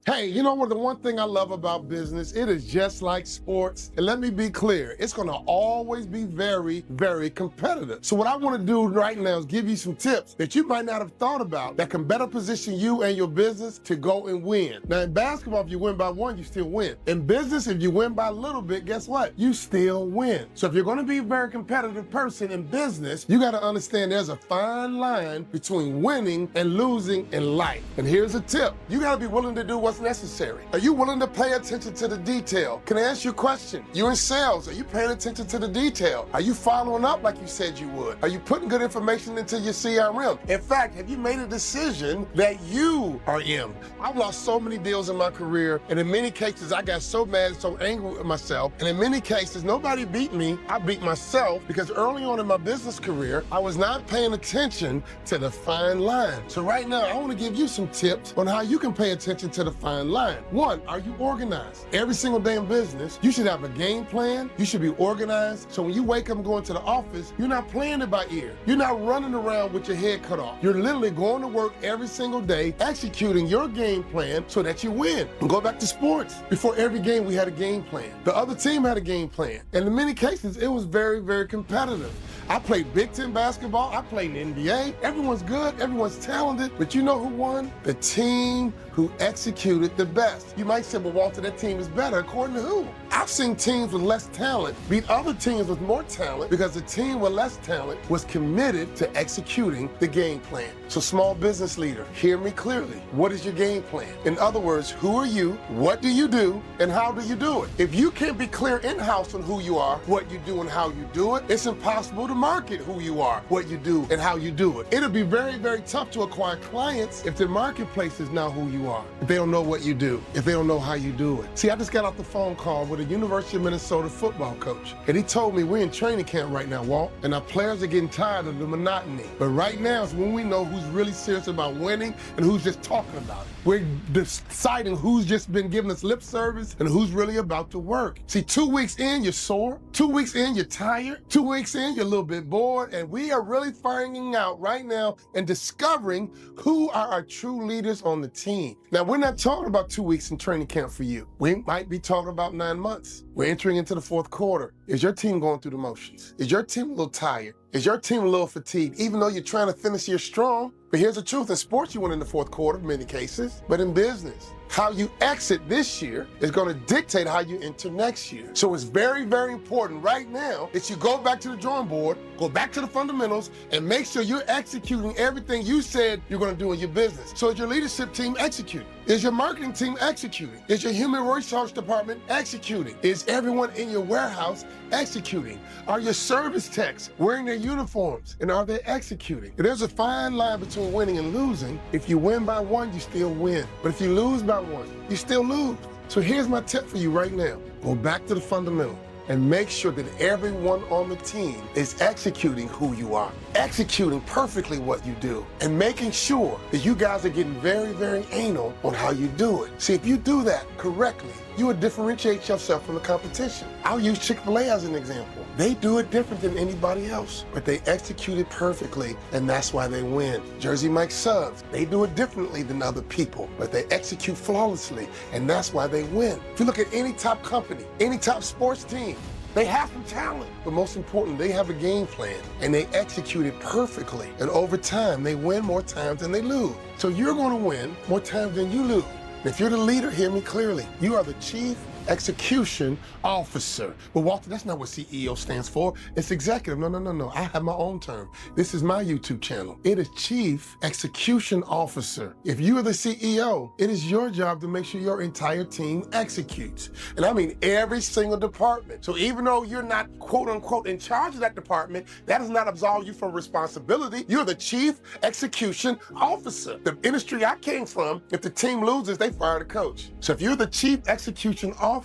Hey, you know what? The one thing I love about business, it is just like sports. And let me be clear, it's gonna always be very, very competitive. So what I wanna do right now is give you some tips that you might not have thought about that can better position you and your business to go and win. Now in basketball, if you win by one, you still win. In business, if you win by a little bit, guess what? You still win. So if you're gonna be a very competitive person in business, you gotta understand there's a fine line between winning and losing in life. And here's a tip. You gotta be willing to do what's necessary. Are you willing to pay attention to the detail? Can I ask you a question? You're in sales. Are you paying attention to the detail? Are you following up like you said you would? Are you putting good information into your CRM? In fact, have you made a decision that you are in? I've lost so many deals in my career, and in many cases, I got so mad and so angry with myself. And in many cases, nobody beat me. I beat myself because early on in my business career, I was not paying attention to the fine line. So right now, I want to give you some tips on how you can pay attention to the fine line. One, are you organized? Every single day in business, you should have a game plan. You should be organized. So when you wake up and go into the office, you're not playing it by ear. You're not running around with your head cut off. You're literally going to work every single day, executing your game plan so that you win. And go back to sports. Before every game, we had a game plan. The other team had a game plan. And in many cases, it was very, very competitive. I played Big Ten basketball. I played in the NBA. Everyone's good. Everyone's talented. But you know who won? The team who executed the best. You might say, well, Walter, that team is better. According to who? I've seen teams with less talent beat other teams with more talent because the team with less talent was committed to executing the game plan. So small business leader, hear me clearly. What is your game plan? In other words, who are you? What do you do? And how do you do it? If you can't be clear in-house on who you are, what you do and how you do it, it's impossible to market who you are, what you do and how you do it. It'll be very, very tough to acquire clients if the marketplace is not who you are, if they don't know what you do, if they don't know how you do it. See, I just got off the phone call with a University of Minnesota football coach, and he told me we're in training camp right now, Walt, and our players are getting tired of the monotony. But right now is when we know who's really serious about winning and who's just talking about it. We're deciding who's just been giving us lip service and who's really about to work. See, 2 weeks in, you're sore. 2 weeks in, you're tired. 2 weeks in, you're a little bit bored. And we are really finding out right now and discovering who are our true leaders on the team. Now, we're not talking about 2 weeks in training camp for you. We might be talking about 9 months. We're entering into the fourth quarter. Is your team going through the motions? Is your team a little tired? Is your team a little fatigued, even though you're trying to finish the year strong? But here's the truth, in sports you win in the fourth quarter in many cases, but in business, how you exit this year is gonna dictate how you enter next year. So it's very, very important right now that you go back to the drawing board, go back to the fundamentals, and make sure you're executing everything you said you're gonna do in your business. So is your leadership team executing? Is your marketing team executing? Is your human resource department executing? Is everyone in your warehouse executing? Are your service techs wearing their uniforms, and are they executing? There's a fine line between winning and losing. If you win by one, you still win. But if you lose by one, you still lose. So here's my tip for you right now. Go back to the fundamental and make sure that everyone on the team is executing who you are, executing perfectly what you do, and making sure that you guys are getting very, very anal on how you do it. See, if you do that correctly, you would differentiate yourself from the competition. I'll use Chick-fil-A as an example. They do it different than anybody else, but they execute it perfectly, and that's why they win. Jersey Mike Subs, they do it differently than other people, but they execute flawlessly, and that's why they win. If you look at any top company, any top sports team, they have some talent, but most important, they have a game plan, and they execute it perfectly. And over time, they win more times than they lose. So you're gonna win more times than you lose. If you're the leader, hear me clearly. You are the chief execution officer. But Walter, that's not what CEO stands for. It's executive. No. I have my own term. This is my YouTube channel. It is Chief Execution Officer. If you are the CEO, it is your job to make sure your entire team executes. And I mean every single department. So even though you're not quote unquote in charge of that department, that does not absolve you from responsibility. You're the Chief Execution Officer. The industry I came from, if the team loses, they fire the coach. So if you're the Chief Execution Officer,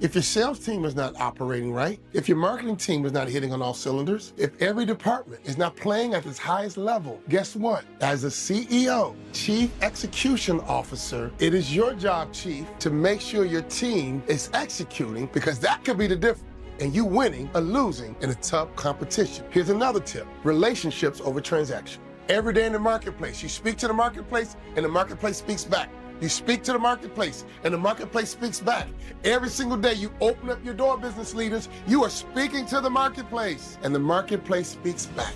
if your sales team is not operating right, if your marketing team is not hitting on all cylinders, if every department is not playing at its highest level, guess what? As a CEO, Chief Execution Officer, it is your job, Chief, to make sure your team is executing, because that could be the difference and you winning or losing in a tough competition. Here's another tip: relationships over transaction. Every day in the marketplace, you speak to the marketplace and the marketplace speaks back. You speak to the marketplace, and the marketplace speaks back. Every single day you open up your door, business leaders, you are speaking to the marketplace, and the marketplace speaks back.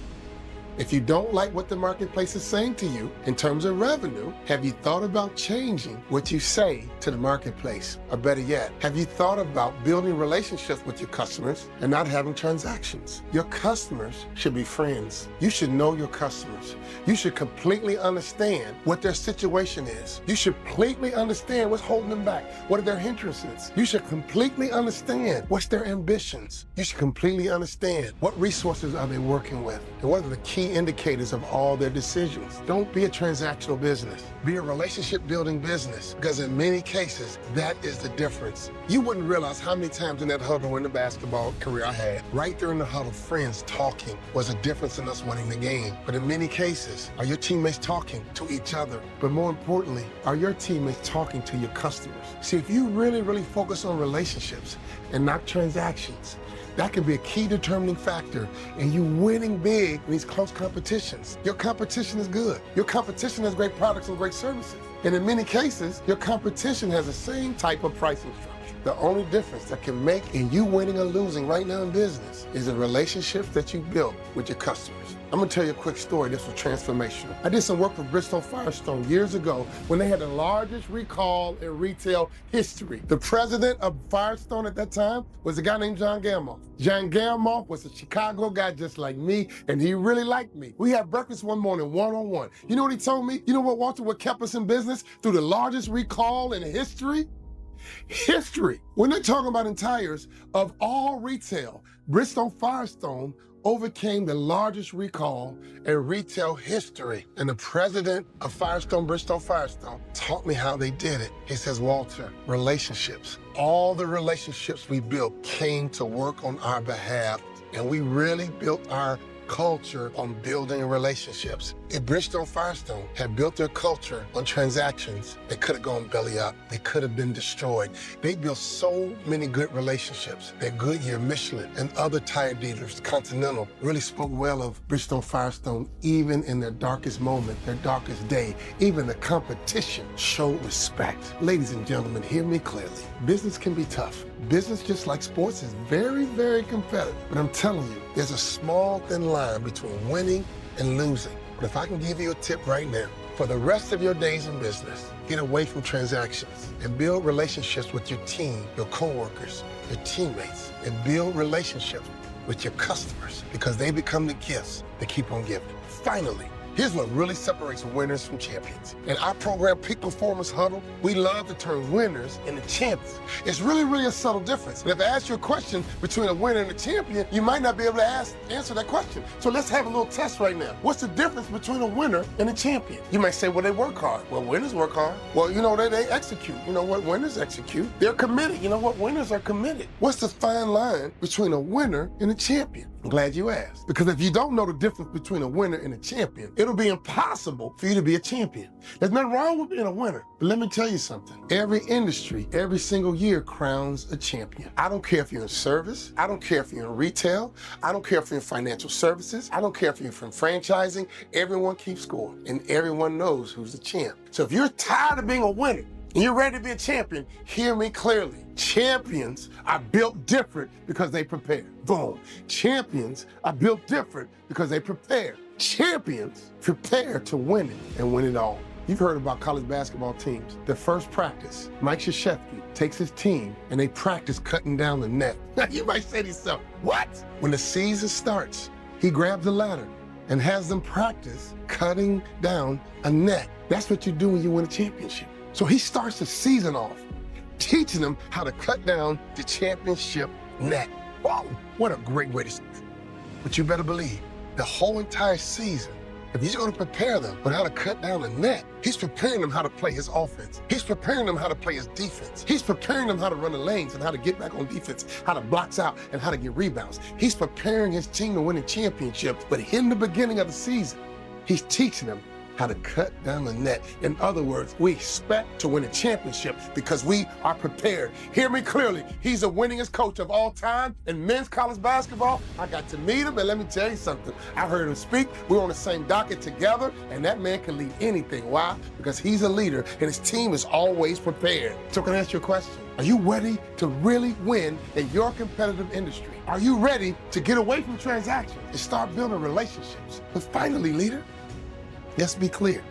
If you don't like what the marketplace is saying to you in terms of revenue, have you thought about changing what you say to the marketplace? Or better yet, have you thought about building relationships with your customers and not having transactions? Your customers should be friends. You should know your customers. You should completely understand what their situation is. You should completely understand what's holding them back. What are their hindrances? You should completely understand what's their ambitions. You should completely understand what resources are they working with and what are the key indicators of all their decisions. Don't be a transactional business. Be a relationship building business, because in many cases, that is the difference. You wouldn't realize how many times in that huddle in the basketball career I had, right there in the huddle, friends talking was a difference in us winning the game. But in many cases, are your teammates talking to each other? But more importantly, are your teammates talking to your customers? See, if you really focus on relationships and not transactions, that can be a key determining factor in you winning big in these close competitions. Your competition is good. Your competition has great products and great services. And in many cases, your competition has the same type of pricing structure. The only difference that can make in you winning or losing right now in business is the relationships that you built with your customers. I'm gonna tell you a quick story. This was transformational. I did some work with Bristol Firestone years ago when they had the largest recall in retail history. The president of Firestone at that time was a guy named John Gamoff. John Gamoff was a Chicago guy just like me, and he really liked me. We had breakfast one morning, one-on-one. You know what he told me? You know what, Walter, what kept us in business through the largest recall in history? History. When they're talking about in tires, of all retail, Bristol Firestone overcame the largest recall in retail history. And the president of Firestone, Bristol Firestone, taught me how they did it. He says, Walter, relationships. All the relationships we built came to work on our behalf, and we really built our culture on building relationships. If Bristol Firestone had built their culture on transactions, they could have gone belly up. They could have been destroyed. They built so many good relationships that Goodyear, Michelin, and other tire dealers, Continental, really spoke well of Bristol Firestone even in their darkest moment, their darkest day. Even the competition showed respect. Ladies and gentlemen, hear me clearly. Business can be tough. Business, just like sports, is very competitive. But I'm telling you, there's a small, thin line between winning and losing. But if I can give you a tip right now, for the rest of your days in business, get away from transactions and build relationships with your team, your coworkers, your teammates, and build relationships with your customers, because they become the gifts that keep on giving. Finally, here's what really separates winners from champions. In our program, Peak Performance Huddle, we love to turn winners into champions. It's really a subtle difference. And if I ask you a question between a winner and a champion, you might not be able to answer that question. So let's have a little test right now. What's the difference between a winner and a champion? You might say, well, they work hard. Well, winners work hard. Well, you know, they execute. You know what? Winners execute. They're committed. You know what? Winners are committed. What's the fine line between a winner and a champion? I'm glad you asked. Because if you don't know the difference between a winner and a champion, it'll be impossible for you to be a champion. There's nothing wrong with being a winner. But let me tell you something. Every industry, every single year crowns a champion. I don't care if you're in service. I don't care if you're in retail. I don't care if you're in financial services. I don't care if you're from franchising. Everyone keeps score, and everyone knows who's the champ. So if you're tired of being a winner and you're ready to be a champion, hear me clearly. Champions are built different because they prepare. Boom. Champions are built different because they prepare. Champions prepare to win it and win it all. You've heard about college basketball teams. Their first practice, Mike Krzyzewski takes his team and they practice cutting down the net. Now you might say to yourself, what? When the season starts, he grabs a ladder and has them practice cutting down a net. That's what you do when you win a championship. So he starts the season off teaching them how to cut down the championship net. Whoa, what a great way to start. But you better believe the whole entire season, if he's going to prepare them on how to cut down the net, he's preparing them how to play his offense. He's preparing them how to play his defense. He's preparing them how to run the lanes and how to get back on defense, how to blocks out and how to get rebounds. He's preparing his team to win a championship. But in the beginning of the season, he's teaching them how to cut down the net. In other words, we expect to win a championship because we are prepared. Hear me clearly. He's the winningest coach of all time in men's college basketball. I got to meet him, and let me tell you something. I heard him speak. We were on the same docket together, and that man can lead anything. Why? Because he's a leader, and his team is always prepared. So can I ask you a question? Are you ready to really win in your competitive industry? Are you ready to get away from transactions and start building relationships? But finally, leader, let's be clear.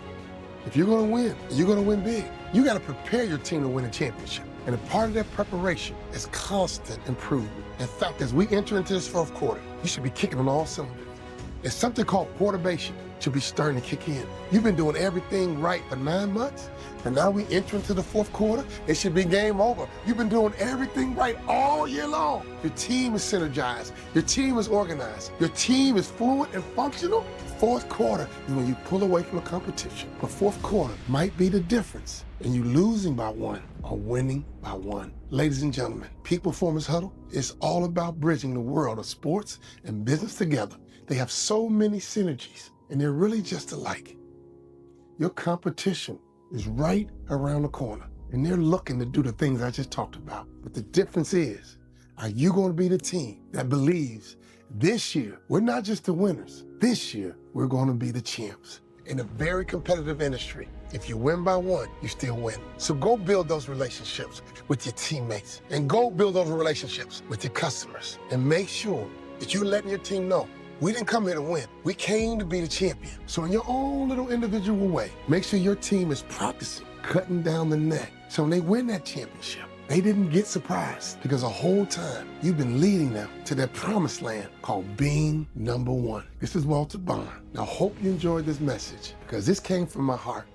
If you're gonna win, you're gonna win big. You gotta prepare your team to win a championship. And a part of that preparation is constant improvement. In fact, as we enter into this fourth quarter, you should be kicking on all cylinders. It's something called quarterbation should be starting to kick in. You've been doing everything right for 9 months, and now we enter into the fourth quarter, it should be game over. You've been doing everything right all year long. Your team is synergized. Your team is organized. Your team is fluid and functional. Fourth quarter is when you pull away from the competition. The fourth quarter might be the difference in you losing by one or winning by one. Ladies and gentlemen, Peak Performance Huddle is all about bridging the world of sports and business together. They have so many synergies, and they're really just alike. Your competition is right around the corner, and they're looking to do the things I just talked about. But the difference is, are you going to be the team that believes this year, we're not just the winners. This year, we're going to be the champs. In a very competitive industry, if you win by one, you still win. So go build those relationships with your teammates, and go build those relationships with your customers, and make sure that you're letting your team know, we didn't come here to win. We came to be the champion. So in your own little individual way, make sure your team is practicing cutting down the net. So when they win that championship, they didn't get surprised, because the whole time you've been leading them to that promised land called being number one. This is Walter Bond. Now, I hope you enjoyed this message, because this came from my heart.